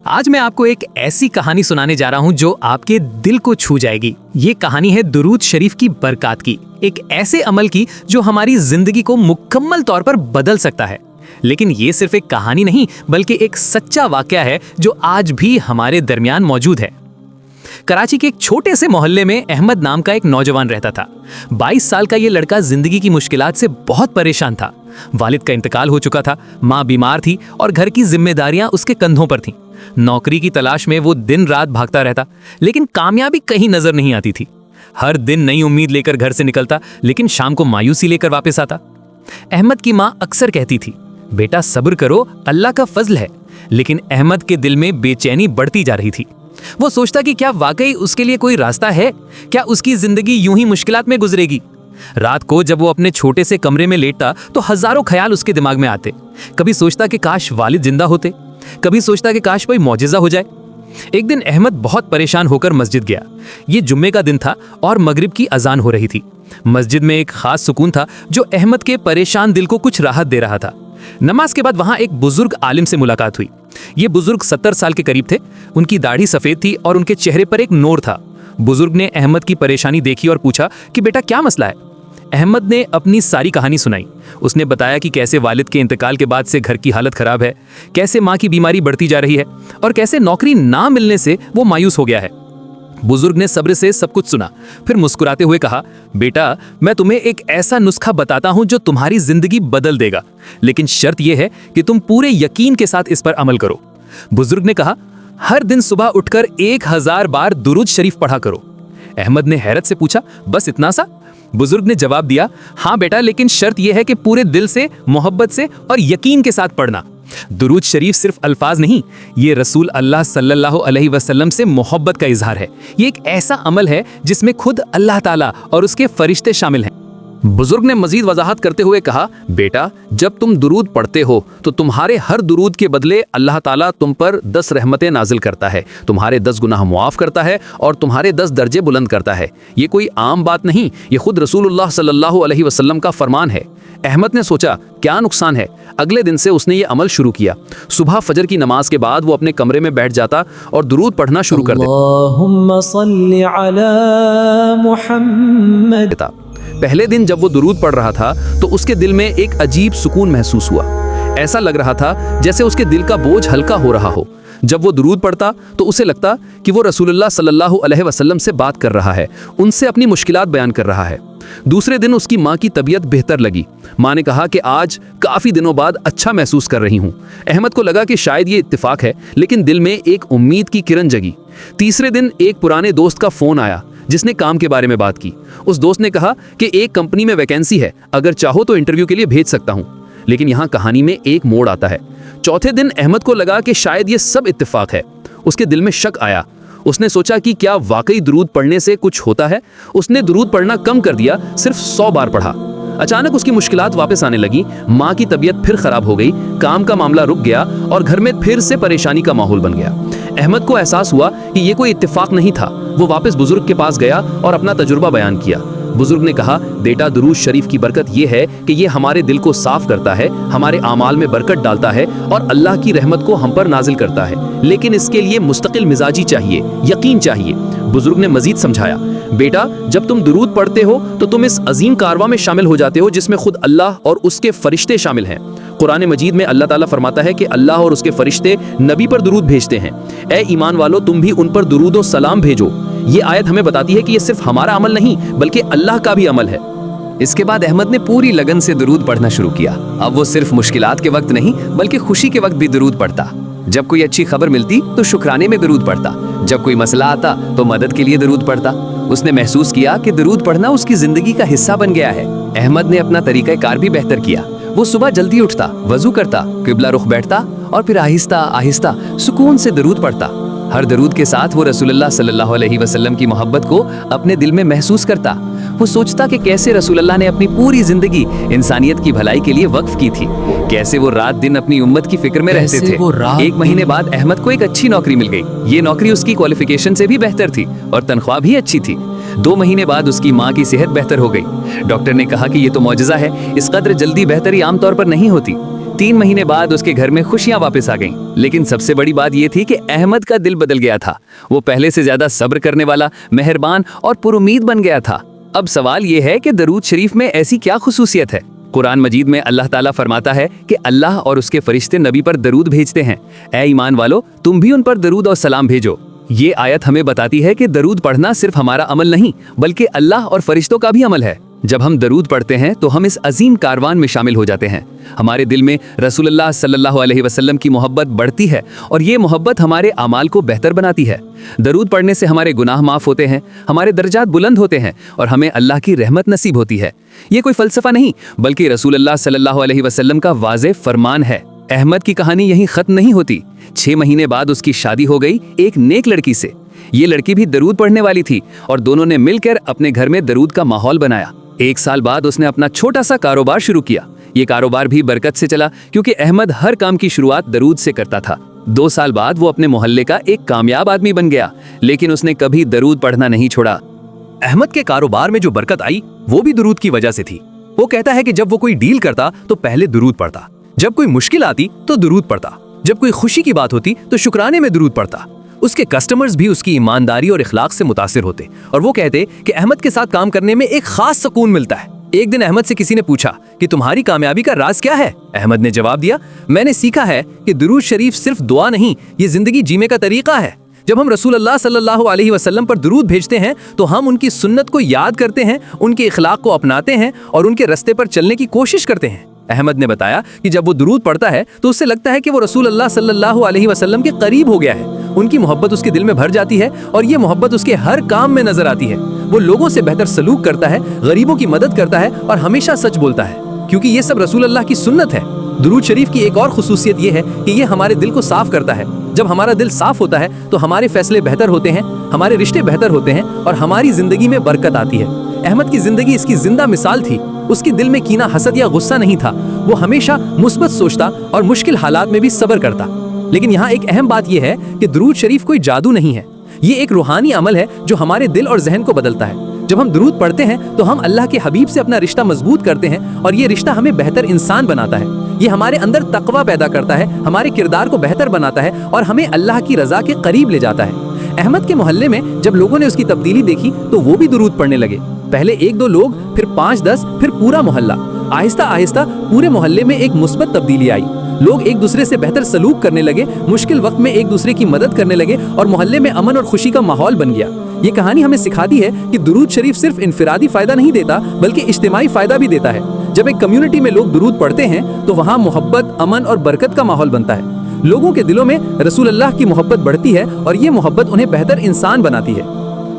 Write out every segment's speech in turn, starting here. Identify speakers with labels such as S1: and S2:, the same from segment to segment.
S1: آج میں آپ کو ایک ایسی کہانی سنانے جا رہا ہوں جو آپ کے دل کو چھو جائے گی۔ یہ کہانی ہے درود شریف کی برکات کی، ایک ایسے عمل کی جو ہماری زندگی کو مکمل طور پر بدل سکتا ہے۔ لیکن یہ صرف ایک کہانی نہیں بلکہ ایک سچا واقعہ ہے جو آج بھی ہمارے درمیان موجود ہے۔ کراچی کے ایک چھوٹے سے محلے میں احمد نام کا ایک نوجوان رہتا تھا۔ 22 سال کا یہ لڑکا زندگی کی مشکلات سے بہت پریشان تھا۔ والد کا انتقال ہو چکا تھا، ماں بیمار تھی اور گھر کی ذمہ داریاں اس کے کندھوں پر تھیں۔ نوکری کی تلاش میں وہ دن رات بھاگتا رہتا، لیکن کامیابی کہیں نظر نہیں آتی تھی۔ ہر دن نئی امید لے کر گھر سے نکلتا، لیکن شام کو مایوسی لے کر واپس آتا۔ احمد کی ماں اکثر کہتی تھی، بیٹا صبر کرو، اللہ کا فضل ہے۔ لیکن احمد کے دل میں بے چینی بڑھتی جا رہی تھی۔ وہ سوچتا کہ کیا واقعی اس کے لیے کوئی راستہ ہے؟ کیا اس کی زندگی یوں ہی مشکلات میں گزرے گی؟ رات کو جب وہ اپنے چھوٹے سے کمرے میں لیٹتا تو ہزاروں خیال اس کے دماغ میں آتے۔ کبھی سوچتا کہ کاش والد زندہ ہوتے، کبھی سوچتا کہ کاش کوئی معجزہ ہو جائے۔ ایک دن احمد بہت پریشان ہو کر مسجد گیا۔ یہ جمعے کا دن تھا اور مغرب کی اذان ہو رہی تھی۔ مسجد میں ایک خاص سکون تھا جو احمد کے پریشان دل کو کچھ راحت دے رہا تھا۔ نماز کے بعد وہاں ایک بزرگ عالم سے ملاقات ہوئی۔ یہ بزرگ 70 سال کے قریب تھے۔ ان کی داڑھی سفید تھی اور ان کے چہرے پر ایک نور تھا۔ بزرگ نے احمد کی پریشانی دیکھی اور پوچھا کہ بیٹا کیا مسئلہ ہے؟ احمد نے اپنی ساری کہانی سنائی۔ اس نے بتایا کہ کیسے والد کے انتقال کے بعد سے گھر کی حالت خراب ہے، کیسے ماں کی بیماری بڑھتی جا رہی ہے اور کیسے نوکری نہ ملنے سے وہ مایوس ہو گیا ہے۔ بزرگ نے صبر سے سب کچھ سنا، پھر مسکراتے ہوئے کہا، بیٹا میں تمہیں ایک ایسا نسخہ بتاتا ہوں جو تمہاری زندگی بدل دے گا، لیکن شرط یہ ہے کہ تم پورے یقین کے ساتھ اس پر عمل کرو۔ بزرگ نے کہا، ہر دن صبح اٹھ کر 1000 بار درود شریف پڑھا کرو۔ احمد نے حیرت سے پوچھا، بس اتنا سا؟ بزرگ نے جواب دیا، ہاں بیٹا، لیکن شرط یہ ہے کہ پورے دل سے، محبت سے اور یقین کے ساتھ پڑھنا۔ درود شریف صرف الفاظ نہیں، یہ رسول اللہ صلی اللہ علیہ وسلم سے محبت کا اظہار ہے۔ یہ ایک ایسا عمل ہے جس میں خود اللہ تعالیٰ اور اس کے فرشتے شامل ہیں۔ بزرگ نے مزید وضاحت کرتے ہوئے کہا، بیٹا جب تم درود پڑھتے ہو تو تمہارے ہر درود کے بدلے اللہ تعالیٰ تم پر 10 رحمتیں نازل کرتا ہے، تمہارے 10 گناہ معاف کرتا ہے اور تمہارے 10 درجے بلند کرتا ہے۔ یہ کوئی عام بات نہیں، یہ خود رسول اللہ صلی اللہ علیہ وسلم کا فرمان ہے۔ احمد نے سوچا کیا نقصان ہے؟ اگلے دن سے اس نے یہ عمل شروع کیا۔ صبح فجر کی نماز کے بعد وہ اپنے کمرے میں بیٹھ جاتا اور درود پڑھنا شروع کر دیتا۔
S2: اللہم صل علی محمد۔
S1: پہلے دن جب وہ درود پڑھ رہا تھا تو اس کے دل میں ایک عجیب سکون محسوس ہوا۔ ایسا لگ رہا تھا جیسے اس کے دل کا بوجھ ہلکا ہو رہا ہو۔ جب وہ درود پڑھتا تو اسے لگتا کہ وہ رسول اللہ صلی اللہ علیہ وسلم سے بات کر رہا ہے، ان سے اپنی مشکلات بیان کر رہا ہے۔ دوسرے دن اس کی ماں کی طبیعت بہتر لگی۔ ماں نے کہا کہ آج کافی دنوں بعد اچھا محسوس کر رہی ہوں۔ احمد کو لگا کہ شاید یہ اتفاق ہے، لیکن دل میں ایک امید کی کرن جگی۔ تیسرے دن ایک پرانے دوست کا فون آیا جس نے کام کے بارے میں بات کی۔ اس دوست نے کہا کہ ایک کمپنی میں ویکینسی ہے، اگر چاہو تو انٹرویو کے لیے بھیج سکتا ہوں۔ لیکن یہاں کہانی میں ایک موڑ آتا ہے۔ چوتھے دن احمد کو لگا کہ شاید یہ سب اتفاق ہے۔ اس کے دل میں شک آیا۔ اس نے سوچا کہ کیا واقعی درود پڑھنے سے کچھ ہوتا ہے؟ اس نے درود پڑھنا کم کر دیا، صرف 100 بار پڑھا۔ اچانک اس کی مشکلات واپس آنے لگی۔ ماں کی طبیعت پھر خراب ہو گئی، کام کا معاملہ رک گیا اور گھر میں پھر سے پریشانی کا ماحول بن گیا۔ احمد کو احساس ہوا کہ یہ کوئی اتفاق نہیں تھا۔ وہ واپس بزرگ کے پاس گیا اور اپنا تجربہ بیان کیا۔ بزرگ نے کہا، بیٹا درود شریف کی برکت یہ ہے کہ یہ ہمارے دل کو صاف کرتا ہے، ہمارے اعمال میں برکت ڈالتا ہے اور اللہ کی رحمت کو ہم پر نازل کرتا ہے، لیکن اس کے لیے مستقل مزاجی چاہیے، یقین چاہیے۔ بزرگ نے مزید سمجھایا، بیٹا جب تم درود پڑھتے ہو تو تم اس عظیم کارواں میں شامل ہو جاتے ہو جس میں خود اللہ اور اس کے فرشتے شامل ہیں۔ قرآن مجید میں اللہ تعالیٰ فرماتا ہے کہ اللہ اور اس کے فرشتے نبی پر درود بھیجتے ہیں۔ اے ایمان والو، تم بھی ان پر درود و سلام بھیجو۔ یہ آیت ہمیں بتاتی ہے کہ یہ صرف ہمارا عمل نہیں بلکہ اللہ کا بھی عمل ہے۔
S3: اس کے بعد احمد نے پوری لگن سے درود پڑھنا شروع کیا۔ اب وہ صرف مشکلات کے وقت نہیں بلکہ خوشی کے وقت بھی درود پڑھتا۔ جب کوئی اچھی خبر ملتی تو شکرانے میں درود پڑھتا، جب کوئی مسئلہ آتا تو مدد کے لیے درود پڑھتا۔ اس نے محسوس کیا کہ درود پڑھنا اس کی زندگی کا حصہ بن گیا ہے۔ احمد نے اپنا طریقہ کار بھی بہتر کیا۔ وہ صبح جلدی اٹھتا، وضو کرتا، قبلہ رخ بیٹھتا اور پھر آہستہ آہستہ سکون سے درود پڑھتا۔ ہر درود کے ساتھ وہ رسول اللہ صلی اللہ علیہ وسلم کی محبت کو اپنے دل میں محسوس کرتا۔ وہ سوچتا کہ کیسے رسول اللہ نے اپنی پوری زندگی انسانیت کی بھلائی کے لیے وقف کی تھی، کیسے وہ رات دن اپنی امت کی فکر میں رہتے تھے۔ 1 مہینے بعد احمد کو ایک اچھی نوکری مل گئی۔ یہ نوکری اس کی کوالیفیکیشن سے بھی بہتر تھی اور تنخواہ بھی اچھی تھی۔ 2 مہینے بعد اس کی ماں کی صحت بہتر ہو گئی۔ ڈاکٹر نے کہا کہ یہ تو معجزہ ہے، اس قدر جلدی بہتری عام طور پر نہیں ہوتی۔ 3 महीने बाद उसके घर में खुशियां वापस आ गईं। लेकिन सबसे बड़ी बात यह थी कि अहमद का दिल बदल गया था। वो पहले से ज्यादा सब्र करने वाला, मेहरबान और पुरुमीद बन गया था। अब सवाल यह है कि दरूद शरीफ में ऐसी क्या खुसूसियत है? कुरान मजीद में अल्लाह ताला फरमाता है कि अल्लाह और उसके फरिश्ते नबी पर दरूद भेजते हैं। ऐ ईमान वालो, तुम भी उन पर दरूद और सलाम भेजो। ये आयत हमें बताती है कि दरूद पढ़ना सिर्फ हमारा अमल नहीं, बल्कि अल्लाह और फरिश्तों का भी अमल है। जब हम दरूद पढ़ते हैं तो हम इस अजीम कारवान में शामिल हो जाते हैं। हमारे दिल में रसूलुल्लाह सल्लल्लाहु अलैहि वसल्लम की मोहब्बत बढ़ती है और ये मोहब्बत हमारे अमाल को बेहतर बनाती है। दरूद पढ़ने से हमारे गुनाह माफ होते हैं, हमारे दर्जात बुलंद होते हैं और हमें अल्लाह की रहमत नसीब होती है। ये कोई फलसफा नहीं, बल्कि रसूलुल्लाह सल्लल्लाहु अलैहि वसल्लम का वाज़ेह फरमान है। अहमद की कहानी यहीं खत्म नहीं होती। 6 महीने बाद उसकी शादी हो गई एक नेक लड़की से। ये लड़की भी दरूद पढ़ने वाली थी और दोनों ने मिलकर अपने घर में दरूद का माहौल बनाया। 1 साल बाद उसने अपना छोटा सा कारोबार शुरू किया। ये कारोबार भी बरकत से चला क्योंकि अहमद हर काम की शुरुआत दरूद से करता था। 2 साल बाद वो अपने मोहल्ले का एक कामयाब आदमी बन गया, लेकिन उसने कभी दरूद पढ़ना नहीं छोड़ा।
S4: अहमद के कारोबार में जो बरकत आई वो भी दरूद की वजह से थी। वो कहता है कि जब वो कोई डील करता तो पहले दरूद पढ़ता, जब कोई मुश्किल आती तो दरूद पढ़ता, जब कोई खुशी की बात होती तो शुक्राने में दरूद पढ़ता। उसके कस्टमर्स भी उसकी ईमानदारी और इखलाक से मुतासिर होते और वो कहते कि अहमद के साथ काम करने में एक खास सुकून मिलता है। एक दिन अहमद से किसी ने पूछा कि तुम्हारी कामयाबी का राज क्या है? अहमद ने जवाब दिया, मैंने सीखा है कि दुरूद शरीफ सिर्फ दुआ नहीं, ये जिंदगी जीने का तरीका है। जब हम रसूलुल्लाह सल्लल्लाहु अलैहि वसल्लम पर दुरूद भेजते हैं तो हम उनकी सुन्नत को याद करते हैं, उनके इखलाक को अपनाते हैं और उनके रास्ते पर चलने की कोशिश करते हैं। अहमद ने बताया कि जब वो दुरूद पढ़ता है तो उससे लगता है कि वो रसूलुल्लाह सल्लल्लाहु अलैहि वसल्लम के करीब हो गया है। उनकी मोहब्बत उसके दिल में भर जाती है और ये मोहब्बत उसके हर काम में नजर आती है। वो लोगों से बेहतर सलूक करता है, गरीबों की मदद करता है और हमेशा सच बोलता है, क्योंकि ये सब रसूलुल्लाह की सुन्नत है। दुरूद शरीफ की एक और खुसूसियत ये है कि ये हमारे दिल को साफ करता है। जब हमारा दिल साफ होता है तो हमारे फैसले बेहतर होते हैं, हमारे रिश्ते बेहतर होते हैं और हमारी जिंदगी में बरकत आती है। अहमद की जिंदगी इसकी जिंदा मिसाल थी। उसके दिल में कीना, हसद या गुस्सा नहीं था। वो हमेशा मुस्बत सोचता और मुश्किल हालात में भी सब्र करता। लेकिन यहाँ एक अहम बात यह है कि दुरूद शरीफ कोई जादू नहीं है, ये एक रूहानी अमल है जो हमारे दिल और जहन को बदलता है। जब हम दुरूद पढ़ते हैं तो हम अल्लाह के हबीब से अपना रिश्ता मजबूत करते हैं और ये रिश्ता हमें बेहतर इंसान बनाता है। ये हमारे अंदर तकवा पैदा करता है, हमारे किरदार को बेहतर बनाता है और हमें अल्लाह की रजा के करीब ले जाता है। अहमद के मोहल्ले में जब लोगों ने उसकी तब्दीली देखी तो वो भी दुरूद पढ़ने लगे। पहले 1-2 लोग, फिर 5-10, फिर पूरा मोहल्ला। आहिस्ता आहिस्ता पूरे मोहल्ले में एक मुस्बत तब्दीली आई। लोग एक दूसरे से बेहतर सलूक करने लगे, मुश्किल वक्त में एक दूसरे की मदद करने लगे और मोहल्ले में अमन और खुशी का माहौल बन गया। ये कहानी हमें सिखाती है कि दुरूद शरीफ सिर्फ इनफिरादी फायदा नहीं देता, बल्कि इज्तिमाई फायदा भी देता है। जब एक कम्युनिटी में लोग दुरूद पढ़ते हैं तो वहाँ मोहब्बत, अमन और बरकत का माहौल बनता है। लोगों के दिलों में रसूलुल्लाह की मोहब्बत बढ़ती है और ये मोहब्बत उन्हें बेहतर इंसान बनाती है।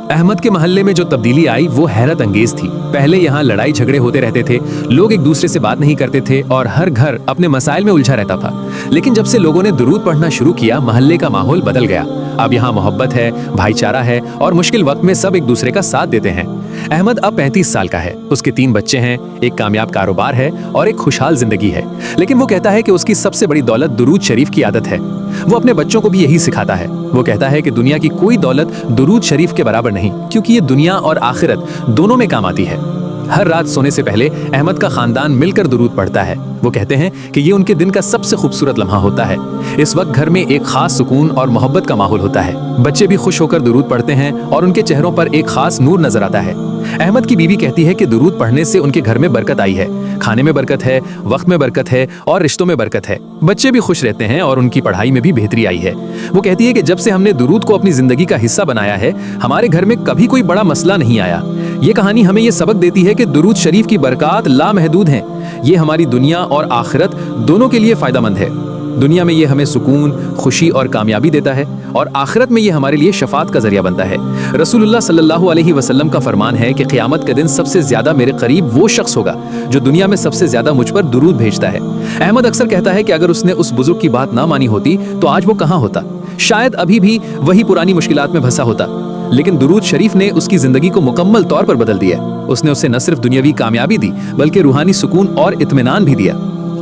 S1: अहमद के मोहल्ले में जो तब्दीली आई वो हैरत अंगेज थी। पहले यहाँ लड़ाई झगड़े होते रहते थे, लोग एक दूसरे से बात नहीं करते थे और हर घर अपने मसाइल में उलझा रहता था। लेकिन जब से लोगों ने दुरूद पढ़ना शुरू किया, मोहल्ले का माहौल बदल गया। अब यहाँ मोहब्बत है, भाईचारा है और मुश्किल वक्त में सब एक दूसरे का साथ देते हैं। अहमद अब 35 साल का है, उसके 3 बच्चे हैं, एक कामयाब कारोबार है और एक खुशहाल जिंदगी है। लेकिन वो कहता है कि उसकी सबसे बड़ी दौलत दुरूद शरीफ की आदत है। वो अपने बच्चों को भी यही सिखाता है। वो कहता है कि दुनिया की कोई दौलत दुरूद शरीफ के बराबर नहीं, क्योंकि ये दुनिया और आखिरत दोनों में काम आती है। हर रात सोने से पहले अहमद का खानदान मिलकर दुरूद पढ़ता है। वो कहते हैं कि ये उनके दिन का सबसे खूबसूरत लम्हा होता है। इस वक्त घर में एक खास सुकून और मोहब्बत का माहौल होता है। बच्चे भी खुश होकर दुरूद पढ़ते हैं और उनके चेहरों पर एक खास नूर नजर आता है। अहमद की बीवी कहती है कि दुरूद पढ़ने से उनके घर में बरकत आई है। खाने में बरकत है, वक्त में बरकत है और रिश्तों में बरकत है। बच्चे भी खुश रहते हैं और उनकी पढ़ाई में भी बेहतरी आई है। वो कहती है कि जब से हमने दुरूद को अपनी जिंदगी का हिस्सा बनाया है, हमारे घर में कभी कोई बड़ा मसला नहीं आया। ये कहानी हमें ये सबक देती है कि दुरूद शरीफ की बरकत लामहदूद हैं। ये हमारी दुनिया और आखिरत दोनों के लिए फायदेमंद है। दुनिया में ये हमें सुकून, खुशी और कामयाबी देता है और आखिरत में ये हमारे लिए शफात का जरिया बनता है। रसूलुल्लाह सल्लल्लाहु अलैहि वसल्लम का फरमान है कि क़यामत के दिन सबसे ज्यादा मेरे करीब वो शख्स होगा जो दुनिया में सबसे ज्यादा मुझ पर दुरूद भेजता है। अहमद अक्सर कहता है कि अगर उसने उस बुजुर्ग की बात ना मानी होती तो आज वो कहाँ होता, शायद अभी भी वही पुरानी मुश्किलात में फंसा होता। लेकिन दुरूद शरीफ ने उसकी जिंदगी को मुकम्मल तौर पर बदल दिया। उसने उसे न सिर्फ दुनियावी कामयाबी दी बल्कि रूहानी सुकून और इत्मीनान भी दिया।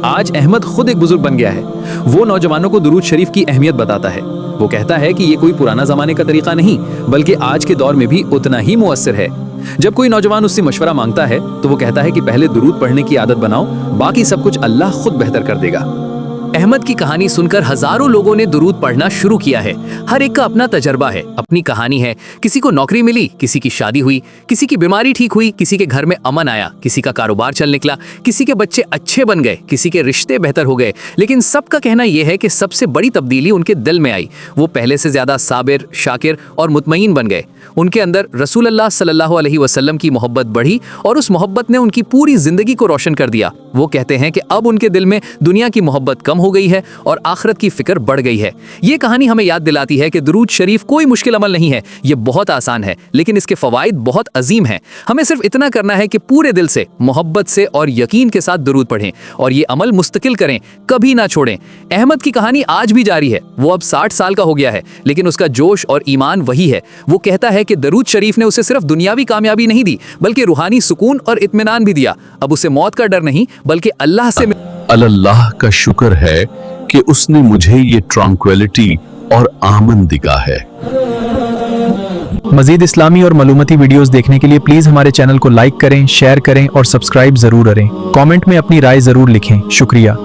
S1: आज अहमद खुद एक बुजुर्ग बन गया है। वो नौजवानों को दुरूद शरीफ की अहमियत बताता है। वो कहता है कि ये कोई पुराना जमाने का तरीका नहीं बल्कि आज के दौर में भी उतना ही मुअस्सिर है।
S4: जब कोई नौजवान उससे मशवरा मांगता है तो वो कहता है कि पहले दुरूद पढ़ने की आदत बनाओ, बाकी सब कुछ अल्लाह खुद बेहतर कर देगा।
S1: अहमद की कहानी सुनकर हजारों लोगों ने दुरूद पढ़ना शुरू किया है। हर एक का अपना तजर्बा है, अपनी कहानी है। किसी को नौकरी मिली, किसी की शादी हुई, किसी की बीमारी ठीक हुई, किसी के घर में अमन आया, किसी का कारोबार चल निकला, किसी के बच्चे अच्छे बन गए, किसी के रिश्ते बेहतर हो गए। लेकिन सबका कहना यह है कि सबसे बड़ी तब्दीली उनके दिल में आई। वो पहले से ज्यादा साबिर, शाकिर और मुतमईन बन गए। उनके अंदर रसूल अल्लाह सल्लल्लाहु अलैहि वसल्लम की मोहब्बत बढ़ी और उस मोहब्बत ने उनकी पूरी जिंदगी को रोशन कर दिया। वो कहते हैं कि अब उनके दिल में दुनिया की मोहब्बत कम हो गई है और आखिरत की फिक्र बढ़ गई है। ये कहानी हमें याद दिलाती है कि दुरूद शरीफ कोई मुश्किल अमल नहीं है, ये बहुत आसान है, लेकिन इसके फवाइद बहुत अजीम हैं। हमें सिर्फ इतना करना है कि पूरे दिल से, मोहब्बत से और यकीन के साथ दुरूद पढ़ें और ये अमल मुस्तकिल करें, कभी ना छोड़ें। अहमद की कहानी आज भी जारी है। वो अब 60 साल का हो गया है, लेकिन उसका जोश और ईमान वही है। वो कहता है कि दरूद शरीफ ने उसे सिर्फ दुनियावी कामयाबी नहीं दी, बल्कि रूहानी सुकून और इत्मीनान भी दिया। अब उसे मौत का डर नहीं, बल्कि अल्लाह से
S5: अल्लाह का शुक्र है कि उसने मुझे ये ट्रैंक्विलिटी और आमन दिया है।
S6: मजीद इस्लामी और मालूमती वीडियोस देखने के लिए प्लीज हमारे चैनल को लाइक करें, शेयर करें और सब्सक्राइब जरूर करें। कमेंट में अपनी राय जरूर लिखें। शुक्रिया।